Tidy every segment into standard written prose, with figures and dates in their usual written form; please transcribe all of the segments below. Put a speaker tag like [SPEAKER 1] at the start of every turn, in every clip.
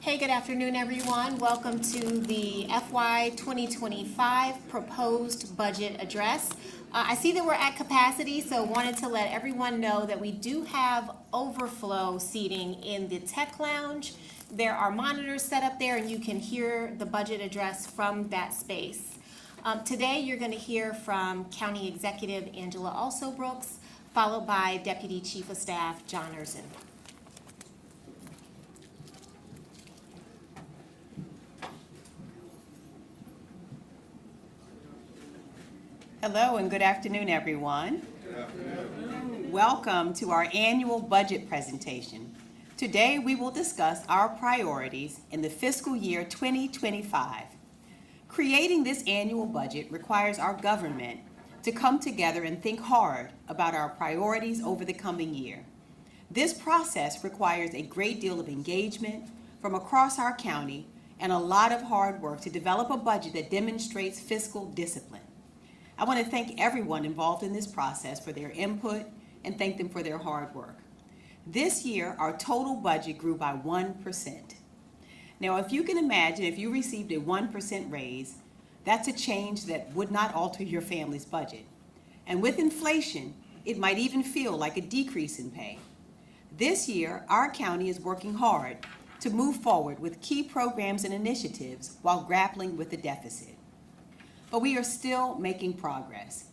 [SPEAKER 1] Hey, good afternoon, everyone. Welcome to the FY 2025 proposed budget address. I see that we're at capacity, so wanted to let everyone know that we do have overflow seating in the tech lounge. There are monitors set up there, and you can hear the budget address from that space. Today, you're going to hear from County Executive Angela Alsobrooks, followed by Deputy Chief of Staff John Urson.
[SPEAKER 2] Hello and good afternoon, everyone.
[SPEAKER 3] Good afternoon.
[SPEAKER 2] Welcome to our annual budget presentation. Today we will discuss our priorities in the fiscal year 2025. Creating this annual budget requires our government to come together and think hard about our priorities over the coming year. This process requires a great deal of engagement from across our county and a lot of hard work to develop a budget that demonstrates fiscal discipline. I want to thank everyone involved in this process for their input and thank them for their hard work. This year, our total budget grew by 1%. Now, if you can imagine, if you received a 1% raise, that's a change that would not alter your family's budget. And with inflation, it might even feel like a decrease in pay. This year, our county is working hard to move forward with key programs and initiatives while grappling with the deficit. But we are still making progress.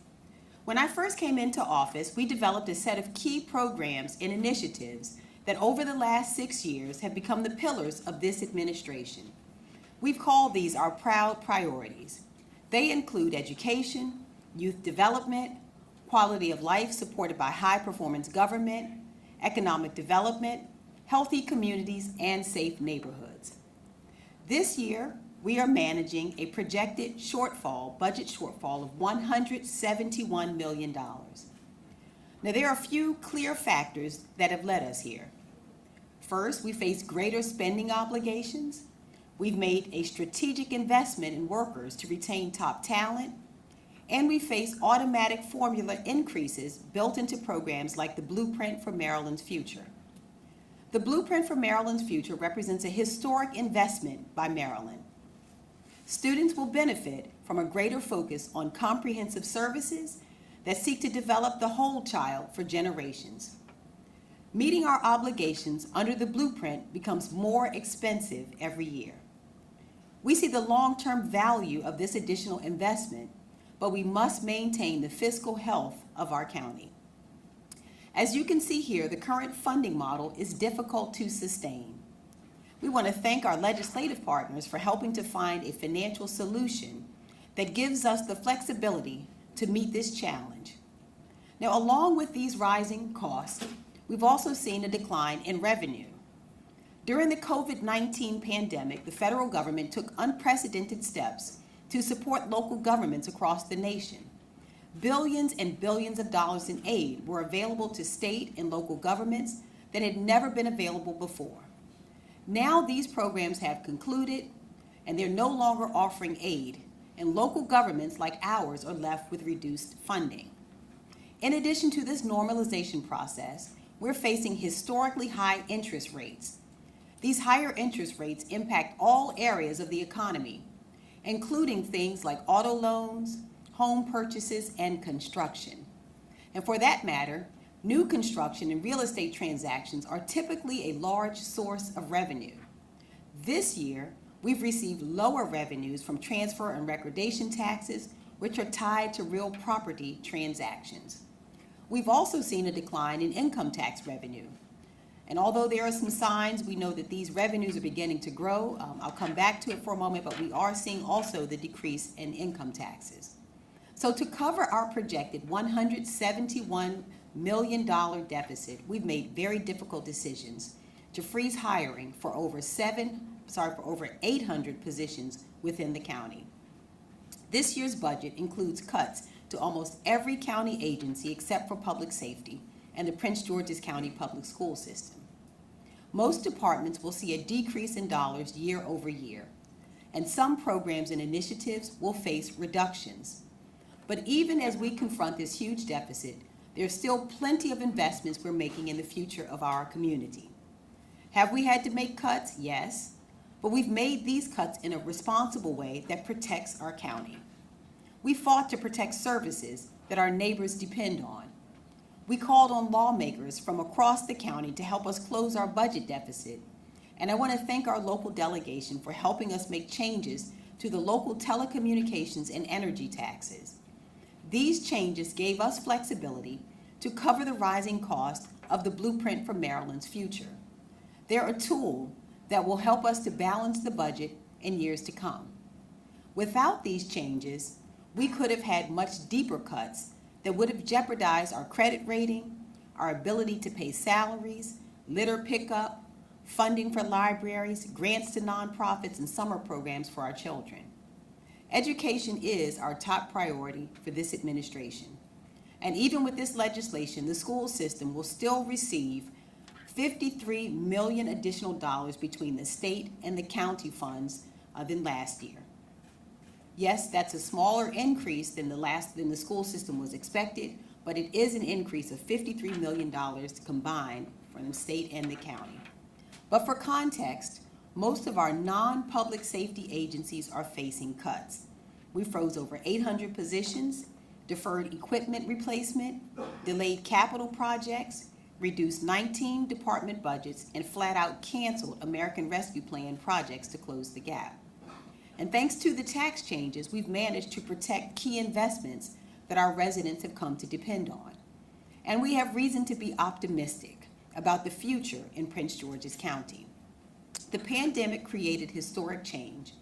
[SPEAKER 2] When I first came into office, we developed a set of key programs and initiatives that over the last 6 years have become the pillars of this administration. We've called these our proud priorities. They include education, youth development, quality of life supported by high-performance government, economic development, healthy communities, and safe neighborhoods. This year, we are managing a projected budget shortfall of $171 million. Now, there are a few clear factors that have led us here. First, we face greater spending obligations. We've made a strategic investment in workers to retain top talent, and we face automatic formula increases built into programs like the Blueprint for Maryland's Future. The Blueprint for Maryland's Future represents a historic investment by Maryland. Students will benefit from a greater focus on comprehensive services that seek to develop the whole child for generations. Meeting our obligations under the blueprint becomes more expensive every year. We see the long-term value of this additional investment, but we must maintain the fiscal health of our county. As you can see here, the current funding model is difficult to sustain. We want to thank our legislative partners for helping to find a financial solution that gives us the flexibility to meet this challenge. Now, along with these rising costs, we've also seen a decline in revenue. During the COVID-19 pandemic, the federal government took unprecedented steps to support local governments across the nation. Billions and billions of dollars in aid were available to state and local governments that had never been available before. Now these programs have concluded and they're no longer offering aid, and local governments like ours are left with reduced funding. In addition to this normalization process, we're facing historically high interest rates. These higher interest rates impact all areas of the economy, including things like auto loans, home purchases, and construction. And for that matter, new construction and real estate transactions are typically a large source of revenue. This year, we've received lower revenues from transfer and recordation taxes, which are tied to real property transactions. We've also seen a decline in income tax revenue. And although there are some signs, we know that these revenues are beginning to grow. I'll come back to it for a moment, but we are seeing also the decrease in income taxes. So to cover our projected $171 million deficit, we've made very difficult decisions to freeze hiring for over 800 positions within the county. This year's budget includes cuts to almost every county agency except for public safety and the Prince George's County Public School System. Most departments will see a decrease in dollars year over year, and some programs and initiatives will face reductions. But even as we confront this huge deficit, there's still plenty of investments we're making in the future of our community. Have we had to make cuts? Yes. but we've made these cuts in a responsible way that protects our county. We fought to protect services that our neighbors depend on. We called on lawmakers from across the county to help us close our budget deficit. And I want to thank our local delegation for helping us make changes to the local telecommunications and energy taxes. These changes gave us flexibility to cover the rising cost of the blueprint for Maryland's future. They're a tool that will help us to balance the budget in years to come. Without these changes, we could have had much deeper cuts that would have jeopardized our credit rating, our ability to pay salaries, litter pickup, funding for libraries, grants to nonprofits, and summer programs for our children. Education is our top priority for this administration. And even with this legislation, the school system will still receive $53 million additional dollars between the state and the county funds than last year. Yes, that's a smaller increase than the school system was expected, but it is an increase of $53 million combined from the state and the county. But for context, most of our non-public safety agencies are facing cuts. We froze over 800 positions, deferred equipment replacement, delayed capital projects, reduced 19 department budgets, and flat out canceled American Rescue Plan projects to close the gap. And thanks to the tax changes, we've managed to protect key investments that our residents have come to depend on. And we have reason to be optimistic about the future in Prince George's County. The pandemic created historic change.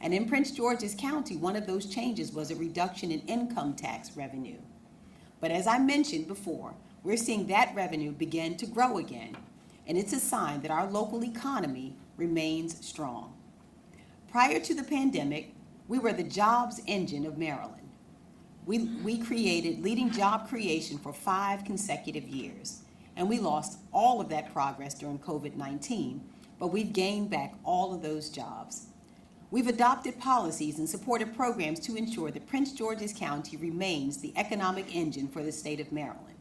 [SPEAKER 2] And in Prince George's County, one of those changes was a reduction in income tax revenue. But as I mentioned before, we're seeing that revenue begin to grow again. And it's a sign that our local economy remains strong. Prior to the pandemic, we were the jobs engine of Maryland. We created leading job creation for 5 consecutive years, and we lost all of that progress during COVID-19, but we've gained back all of those jobs. We've adopted policies and supported programs to ensure that Prince George's County remains the economic engine for the state of Maryland.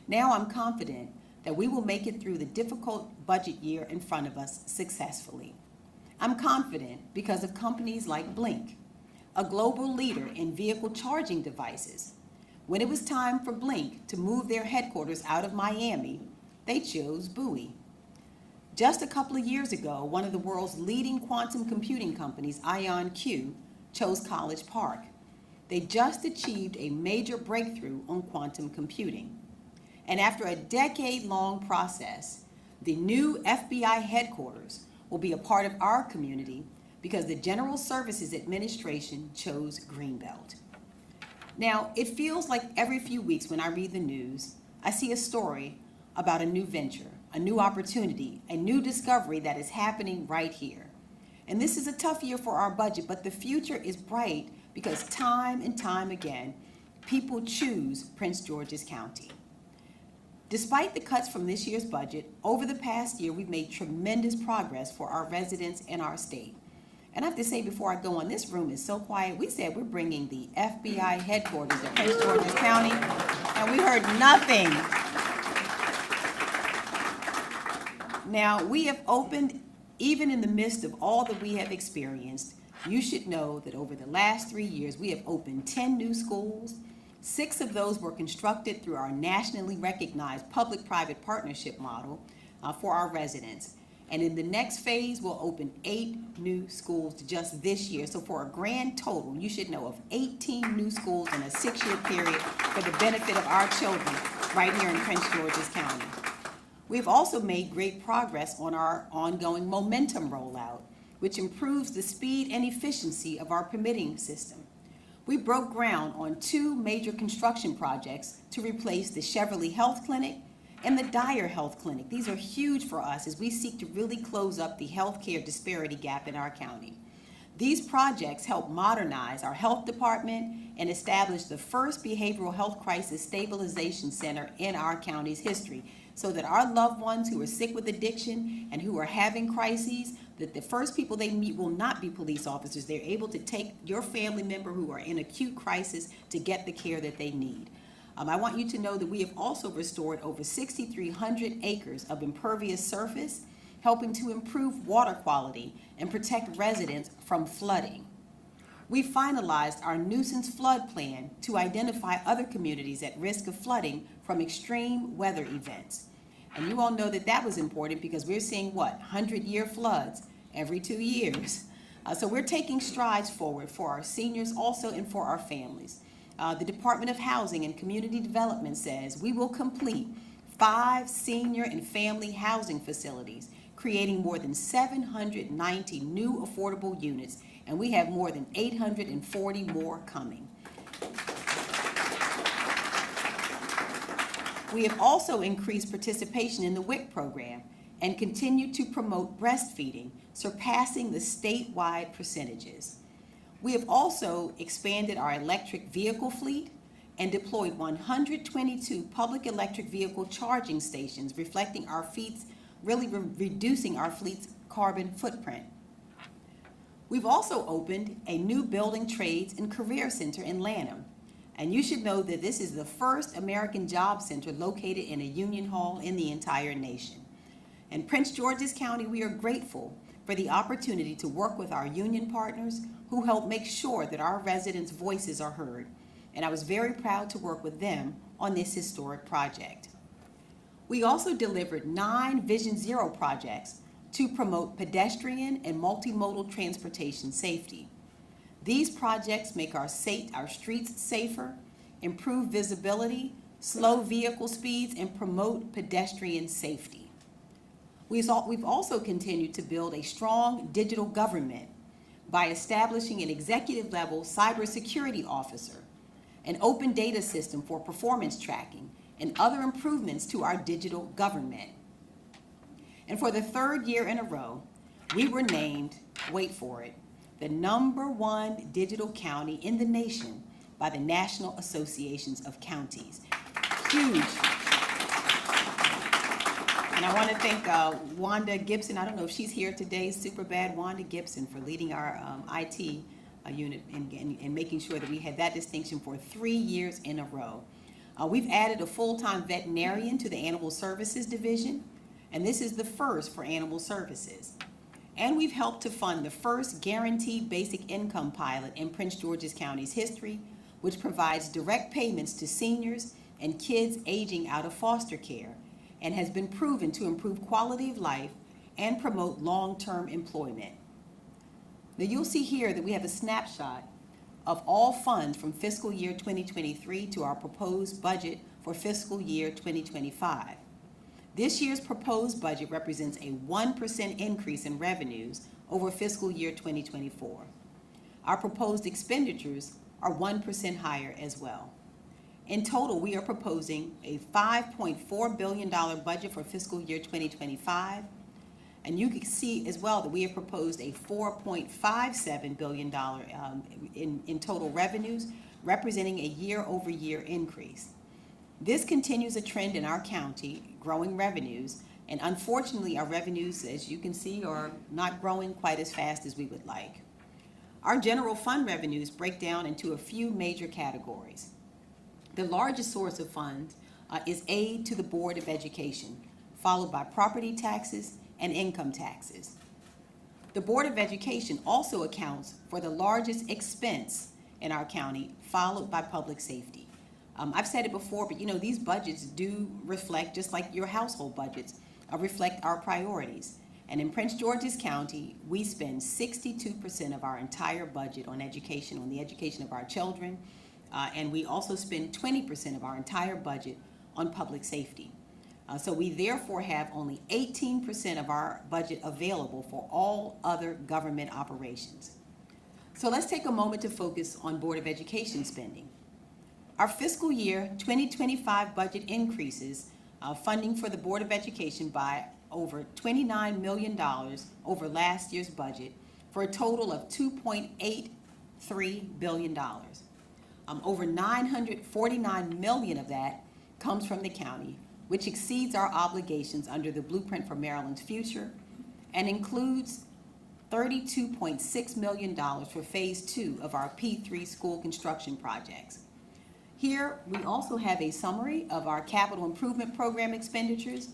[SPEAKER 2] Now I'm confident that we will make it through the difficult budget year in front of us successfully. I'm confident because of companies like Blink, a global leader in vehicle charging devices. When it was time for Blink to move their headquarters out of Miami, they chose Bowie. Just a couple of years ago, one of the world's leading quantum computing companies, IonQ, chose College Park. They just achieved a major breakthrough on quantum computing. And after a decade-long process, the new FBI headquarters will be a part of our community because the General Services Administration chose Greenbelt. Now, it feels like every few weeks when I read the news, I see a story about a new venture, a new opportunity, a new discovery that is happening right here. And this is a tough year for our budget, but the future is bright because time and time again, people choose Prince George's County. Despite the cuts from this year's budget, over the past year, we've made tremendous progress for our residents and our state. And I have to say before I go on, this room is so quiet. We said we're bringing the FBI headquarters to Prince George's County, and we heard nothing. Now, we have opened, even in the midst of all that we have experienced, you should know that over the last 3 years, we have opened 10 new schools. 6 of those were constructed through our nationally recognized public-private partnership model for our residents. And in the next phase, we'll open 8 new schools just this year. So for a grand total, you should know of 18 new schools in a 6-year period for the benefit of our children right here in Prince George's County. We've also made great progress on our ongoing momentum rollout, which improves the speed and efficiency of our permitting system. We broke ground on 2 major construction projects to replace the Cheverly Health Clinic and the Dyer Health Clinic. These are huge for us as we seek to really close up the healthcare disparity gap in our county. These projects help modernize our health department and establish the first behavioral health crisis stabilization center in our county's history, so that our loved ones who are sick with addiction and who are having crises, that the first people they meet will not be police officers. They're able to take your family member who are in acute crisis to get the care that they need. I want you to know that we have also restored over 6,300 acres of impervious surface, helping to improve water quality and protect residents from flooding. We finalized our nuisance flood plan to identify other communities at risk of flooding from extreme weather events. And you all know that that was important because we're seeing 100-year floods every 2 years. So we're taking strides forward for our seniors also and for our families. The Department of Housing and Community Development says we will complete 5 senior and family housing facilities, creating more than 790 new affordable units, and we have more than 840 more coming. We have also increased participation in the WIC program and continue to promote breastfeeding, surpassing the statewide percentages. We have also expanded our electric vehicle fleet and deployed 122 public electric vehicle charging stations, reflecting our fleet's, reducing our fleet's carbon footprint. We've also opened a new building trades and career center in Lanham. And you should know that this is the first American Job Center located in a union hall in the entire nation. In Prince George's County, we are grateful for the opportunity to work with our union partners who help make sure that our residents' voices are heard. And I was very proud to work with them on this historic project. We also delivered 9 Vision Zero projects to promote pedestrian and multimodal transportation safety. These projects make our streets safer, improve visibility, slow vehicle speeds, and promote pedestrian safety. We've also continued to build a strong digital government by establishing an executive-level cybersecurity officer, an open data system for performance tracking, and other improvements to our digital government. And for the 3rd year in a row, we were named, wait for it, the #1 digital county in the nation by the National Associations of Counties. Huge. And I want to thank Wanda Gibson. I don't know if she's here today, super bad Wanda Gibson, for leading our IT unit and making sure that we had that distinction for 3 years in a row. We've added a full-time veterinarian to the Animal Services Division, and this is the first for Animal Services. And we've helped to fund the first guaranteed basic income pilot in Prince George's County's history, which provides direct payments to seniors and kids aging out of foster care, and has been proven to improve quality of life and promote long-term employment. Now you'll see here that we have a snapshot of all funds from fiscal year 2023 to our proposed budget for fiscal year 2025. This year's proposed budget represents a 1% increase in revenues over fiscal year 2024. Our proposed expenditures are 1% higher as well. In total, we are proposing a $5.4 billion budget for fiscal year 2025. And you can see as well that we have proposed a $4.57 billion in total revenues, representing a year-over-year increase. This continues a trend in our county, growing revenues, and unfortunately our revenues, as you can see, are not growing quite as fast as we would like. Our general fund revenues break down into a few major categories. The largest source of funds is aid to the Board of Education, followed by property taxes and income taxes. The Board of Education also accounts for the largest expense in our county, followed by public safety. I've said it before, but these budgets do reflect, just like your household budgets, reflect our priorities. And in Prince George's County, we spend 62% of our entire budget on education, on the education of our children, and we also spend 20% of our entire budget on public safety. So we therefore have only 18% of our budget available for all other government operations. So let's take a moment to focus on Board of Education spending. Our fiscal year 2025 budget increases funding for the Board of Education by over $29 million over last year's budget for a total of $2.83 billion. Over $949 million of that comes from the county, which exceeds our obligations under the Blueprint for Maryland's Future and includes $32.6 million for Phase 2 of our P3 school construction projects. Here, we also have a summary of our capital improvement program expenditures.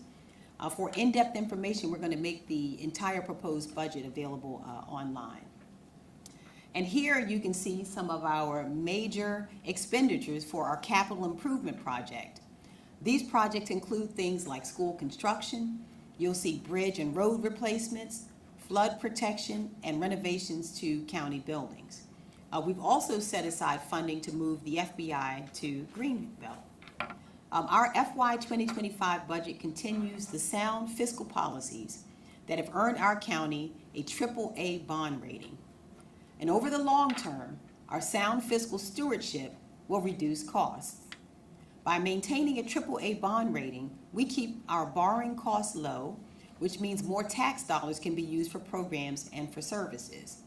[SPEAKER 2] For in-depth information, we're going to make the entire proposed budget available online. And here you can see some of our major expenditures for our capital improvement project. These projects include things like school construction. You'll see bridge and road replacements, flood protection, and renovations to county buildings. We've also set aside funding to move the FBI to Greenbelt. Our FY 2025 budget continues the sound fiscal policies that have earned our county a AAA bond rating. And over the long term, our sound fiscal stewardship will reduce costs. By maintaining a AAA bond rating, we keep our borrowing costs low, which means more tax dollars can be used for programs and for services.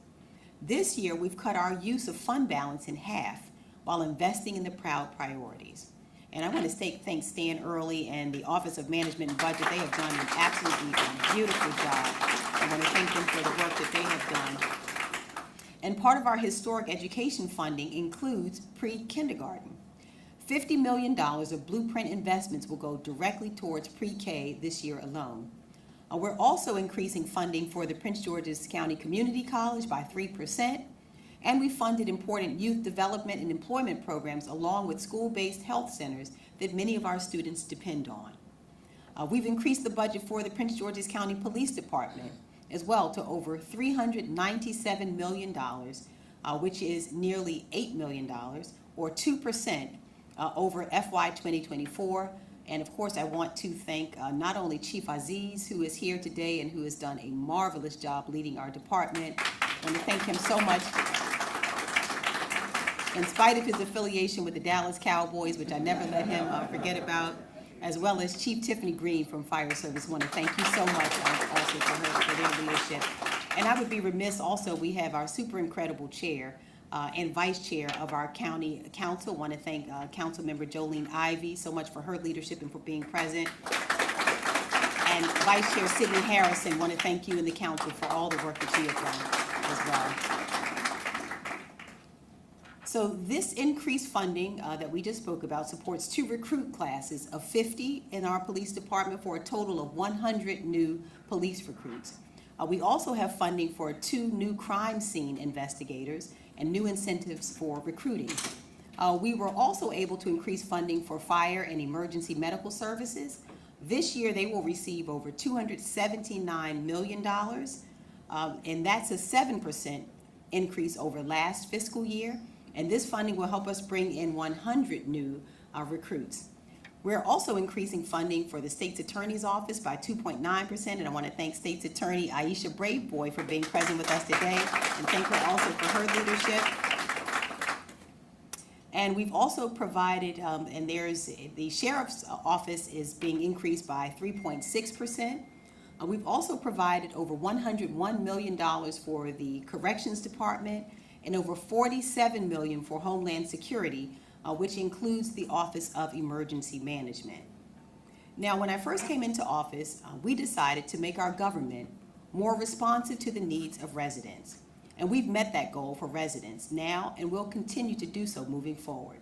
[SPEAKER 2] This year, we've cut our use of fund balance in half while investing in the proud priorities. And I want to thank Stan Early and the Office of Management and Budget. They have done an absolutely beautiful job. I want to thank them for the work that they have done. And part of our historic education funding includes pre-kindergarten. $50 million of blueprint investments will go directly towards pre-K this year alone. We're also increasing funding for the Prince George's County Community College by 3%, and we funded important youth development and employment programs along with school-based health centers that many of our students depend on. We've increased the budget for the Prince George's County Police Department as well to over $397 million, which is nearly $8 million, or 2% over FY 2024. And of course, I want to thank not only Chief Aziz, who is here today and who has done a marvelous job leading our department. I want to thank him so much. In spite of his affiliation with the Dallas Cowboys, which I never let him forget about, as well as Chief Tiffany Green from Fire Service. I want to thank you so much also for their leadership. And I would be remiss also, we have our super incredible chair and vice chair of our county council. I want to thank Council Member Jolene Ivy so much for her leadership and for being present. And Vice Chair Sidney Harrison, I want to thank you and the council for all the work that you have done as well. So this increased funding that we just spoke about supports 2 recruit classes of 50 in our police department for a total of 100 new police recruits. We also have funding for 2 new crime scene investigators and new incentives for recruiting. We were also able to increase funding for fire and emergency medical services. This year, they will receive over $279 million, and that's a 7% increase over last fiscal year. And this funding will help us bring in 100 new recruits. We're also increasing funding for the State's Attorney's Office by 2.9%, and I want to thank State's Attorney Aisha Braveboy for being present with us today, and thank her also for her leadership. And we've also provided, and there's the Sheriff's Office is being increased by 3.6%. We've also provided over $101 million for the Corrections Department and over $47 million for Homeland Security, which includes the Office of Emergency Management. Now, when I first came into office, we decided to make our government more responsive to the needs of residents. And we've met that goal for residents now, and we'll continue to do so moving forward.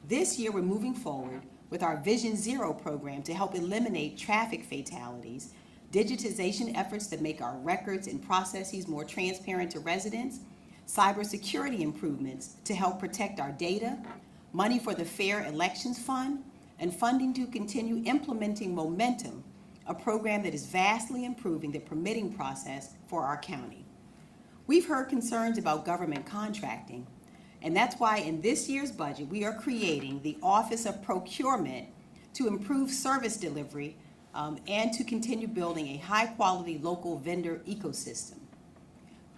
[SPEAKER 2] This year, we're moving forward with our Vision Zero program to help eliminate traffic fatalities, digitization efforts that make our records and processes more transparent to residents, cybersecurity improvements to help protect our data, money for the Fair Elections Fund, and funding to continue implementing Momentum, a program that is vastly improving the permitting process for our county. We've heard concerns about government contracting, and that's why in this year's budget, we are creating the Office of Procurement to improve service delivery and to continue building a high-quality local vendor ecosystem.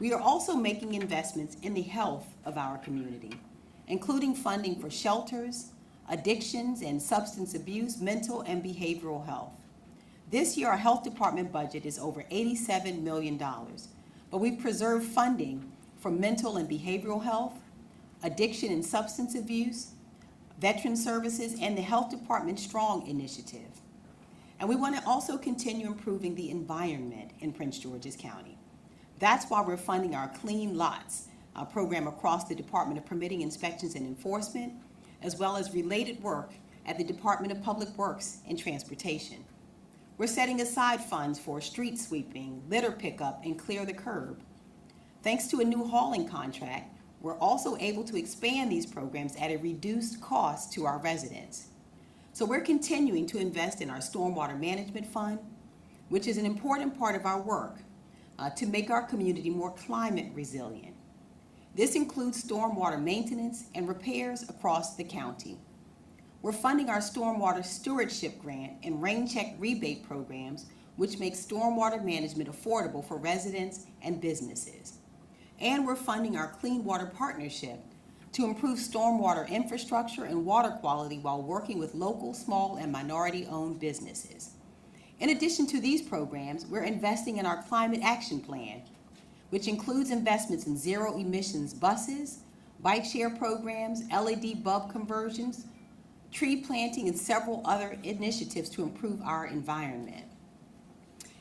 [SPEAKER 2] We are also making investments in the health of our community, including funding for shelters, addictions and substance abuse, mental and behavioral health. This year, our health department budget is over $87 million, but we've preserved funding for mental and behavioral health, addiction and substance abuse, veteran services, and the health department Strong initiative. And we want to also continue improving the environment in Prince George's County. That's why we're funding our Clean Lots program across the Department of Permitting, Inspections, and Enforcement, as well as related work at the Department of Public Works and Transportation. We're setting aside funds for street sweeping, litter pickup, and clear the curb. Thanks to a new hauling contract, we're also able to expand these programs at a reduced cost to our residents. So we're continuing to invest in our stormwater management fund, which is an important part of our work to make our community more climate resilient. This includes stormwater maintenance and repairs across the county. We're funding our stormwater stewardship grant and rain check rebate programs, which make stormwater management affordable for residents and businesses. And we're funding our Clean Water Partnership to improve stormwater infrastructure and water quality while working with local, small, and minority-owned businesses. In addition to these programs, we're investing in our Climate Action Plan, which includes investments in zero-emissions buses, bike share programs, LED bulb conversions, tree planting, and several other initiatives to improve our environment.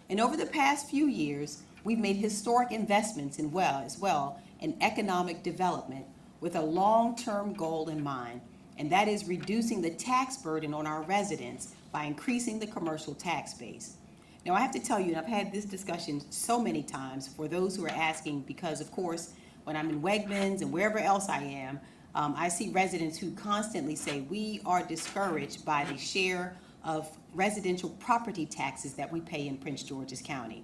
[SPEAKER 2] And over the past few years, we've made historic investments in economic development with a long-term goal in mind, and that is reducing the tax burden on our residents by increasing the commercial tax base. Now, I have to tell you, and I've had this discussion so many times for those who are asking, because of course, when I'm in Wegmans and wherever else I am, I see residents who constantly say we are discouraged by the share of residential property taxes that we pay in Prince George's County.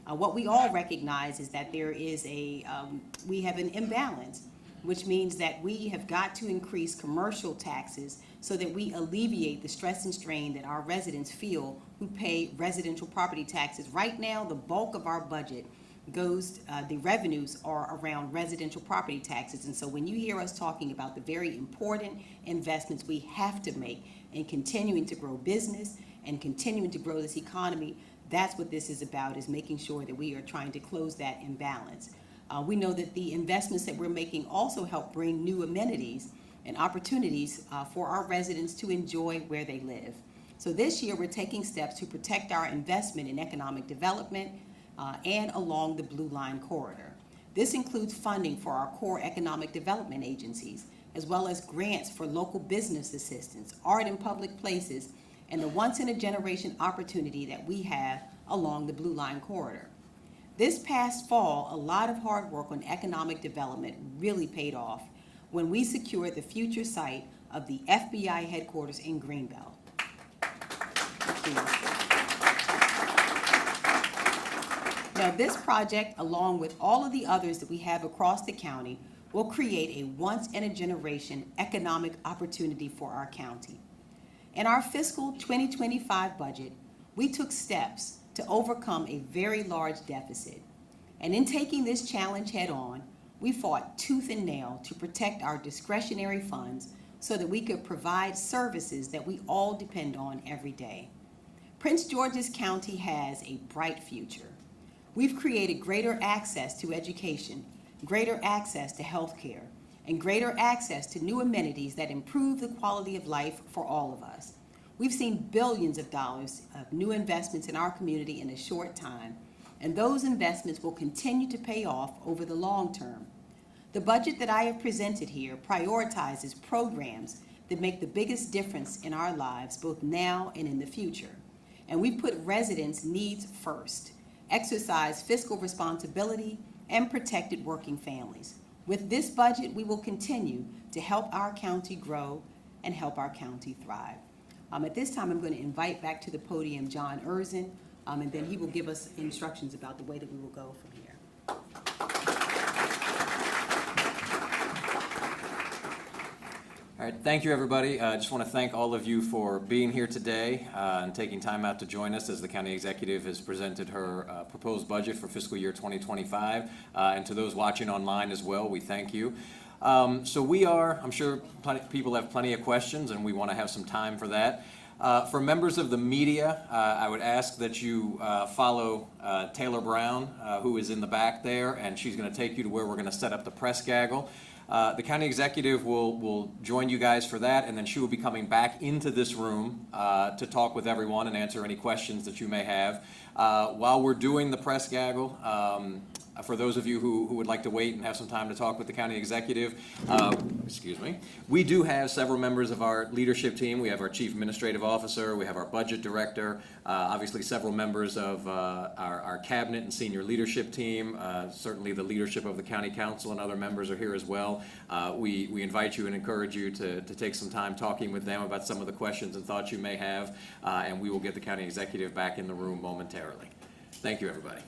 [SPEAKER 2] What we all recognize is that there is we have an imbalance, which means that we have got to increase commercial taxes so that we alleviate the stress and strain that our residents feel who pay residential property taxes. Right now, the bulk of our budget the revenues are around residential property taxes. And so when you hear us talking about the very important investments we have to make in continuing to grow business and continuing to grow this economy, that's what this is about, is making sure that we are trying to close that imbalance. We know that the investments that we're making also help bring new amenities and opportunities for our residents to enjoy where they live. So this year, we're taking steps to protect our investment in economic development and along the Blue Line corridor. This includes funding for our core economic development agencies, as well as grants for local business assistance, art in public places, and the once-in-a-generation opportunity that we have along the Blue Line corridor. This past fall, a lot of hard work on economic development really paid off when we secured the future site of the FBI headquarters in Greenbelt. Now, this project, along with all of the others that we have across the county, will create a once-in-a-generation economic opportunity for our county. In our fiscal 2025 budget, we took steps to overcome a very large deficit. And in taking this challenge head on, we fought tooth and nail to protect our discretionary funds so that we could provide services that we all depend on every day. Prince George's County has a bright future. We've created greater access to education, greater access to health care, and greater access to new amenities that improve the quality of life for all of us. We've seen billions of dollars of new investments in our community in a short time, and those investments will continue to pay off over the long term. The budget that I have presented here prioritizes programs that make the biggest difference in our lives, both now and in the future. And we put residents' needs first, exercise fiscal responsibility, and protected working families. With this budget, we will continue to help our county grow and help our county thrive. At this time, I'm going to invite back to the podium John Erzin, and then he will give us instructions about the way that we will go from here.
[SPEAKER 4] All right, thank you, everybody. I just want to thank all of you for being here today and taking time out to join us as the county executive has presented her proposed budget for fiscal year 2025. And to those watching online as well, we thank you. I'm sure people have plenty of questions, and we want to have some time for that. For members of the media, I would ask that you follow Taylor Brown, who is in the back there, and she's going to take you to where we're going to set up the press gaggle. The county executive will join you guys for that, and then she will be coming back into this room to talk with everyone and answer any questions that you may have. While we're doing the press gaggle, For those of you who would like to wait and have some time to talk with the county executive, excuse me, we do have several members of our leadership team. We have our chief administrative officer, we have our budget director, obviously several members of our cabinet and senior leadership team. Certainly the leadership of the county council and other members are here as well. We invite you and encourage you to take some time talking with them about some of the questions and thoughts you may have, and we will get the county executive back in the room momentarily. Thank you, everybody.